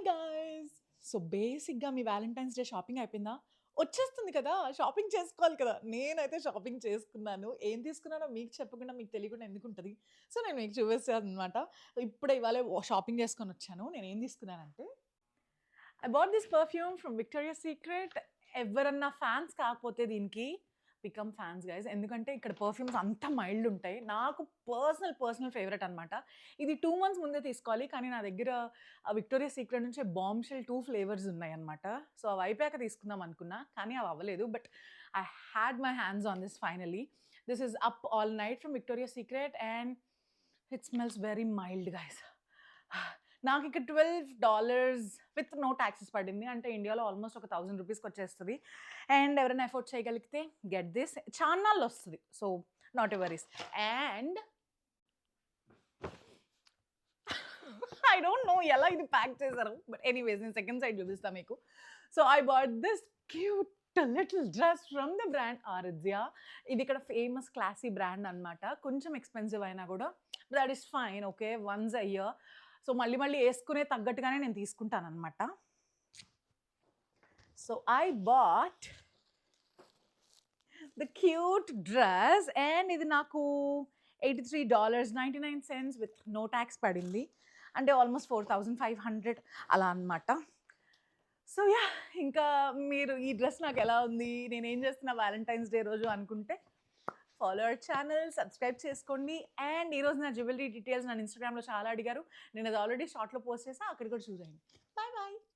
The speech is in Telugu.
గైస్. సో, బేసిక్‌గా మీ వాలంటైన్స్ డే షాపింగ్ అయిపోయిందా? వచ్చేస్తుంది కదా! షాపింగ్ చేసుకోవాలి కదా! నేనైతే షాపింగ్ చేసుకున్నాను. ఏం తీసుకున్నానో మీకు చెప్పకుండా, మీకు తెలియకుండా ఎందుకుంటది? సో, నేను మీకు చూపిస్తాననమాట. ఇవాళే షాపింగ్ చేసుకొనొచ్చాను. నేనేం తీసుకున్నానంటే, I bought this perfume from Victoria secret. ఎవరన్నా ఫ్యాన్స్ కాకపోతే దీనికి బికమ్ ఫ్యాన్స్ గైస్. ఎందుకంటే ఇక్కడ పర్ఫ్యూమ్స్ అంత మైల్డ్ ఉంటాయి. నాకు పర్సనల్ ఫేవరెట్ అనమాట. ఇది 2 మంత్స్ ముందే తీసుకోవాలి. కానీ నా దగ్గర విక్టోరియా సీక్రెట్ నుంచి బాంబ్ షెల్ 2 ఫ్లేవర్స్ ఉన్నాయన్నమాట. సో, అవి అయిపోయాక తీసుకుందాం అనుకున్నా. కానీ అవి అవ్వలేదు. But I had my hands on this finally. This is up all night from Victoria secret and it smells very mild guys. నాకిక్కడ $12 విత్ నో టాక్సెస్ పడింది. అంటే ఇండియాలో ఆల్మోస్ట్ ఒక 1000 రూపీస్‌కి వచ్చేస్తది. అండ్ ఎవరైనా ఎఫోర్డ్ చేయగలిగితే గెట్ దిస్. చాన్నాళ్ళు వస్తది. So, not a worries. And I don't know ఎలా ఇది ప్యాక్ చేశారు. బట్ ఎనీవేస్ నేను సెకండ్ సైడ్ చూపిస్తా మీకు. So, I bought this cute little dress from the brand ఆరిజియా. ఇది ఇక్కడ ఫేమస్ క్లాసీ బ్రాండ్ అనమాట. కొంచెం ఎక్స్‌పెన్సివ్ అయినా కూడా that is fine. Okay. Once a year. So, మళ్ళీ యేసుకునే తగ్గట్టుగానే నేను తీసుకుంటాననమాట. So, I bought the cute dress and ఇది నాకు $83.99 విత్ నో టాక్స్ పడింది. అంటే ఆల్మోస్ట్ 4500 అలా అనమాట. So, yeah! ఇంకా మీరు ఈ డ్రెస్ నాకెలా ఉంది? నేనేం చేస్తున్నా వాలంటైన్స్ డే రోజు అనుకుంటే ఫాలో అవర్ ఛానల్, సబ్స్క్రైబ్ చేసుకోండి. అండ్ ఈరోజు నా జ్యువెలరీ డీటెయిల్స్ నన్ను ఇన్‌స్టాగ్రామ్‌లో చాలా అడిగారు. నేను అది ఆల్రెడీ షార్ట్‌లో పోస్ట్ చేశా. అక్కడ కూడా చూసేయండి. బై.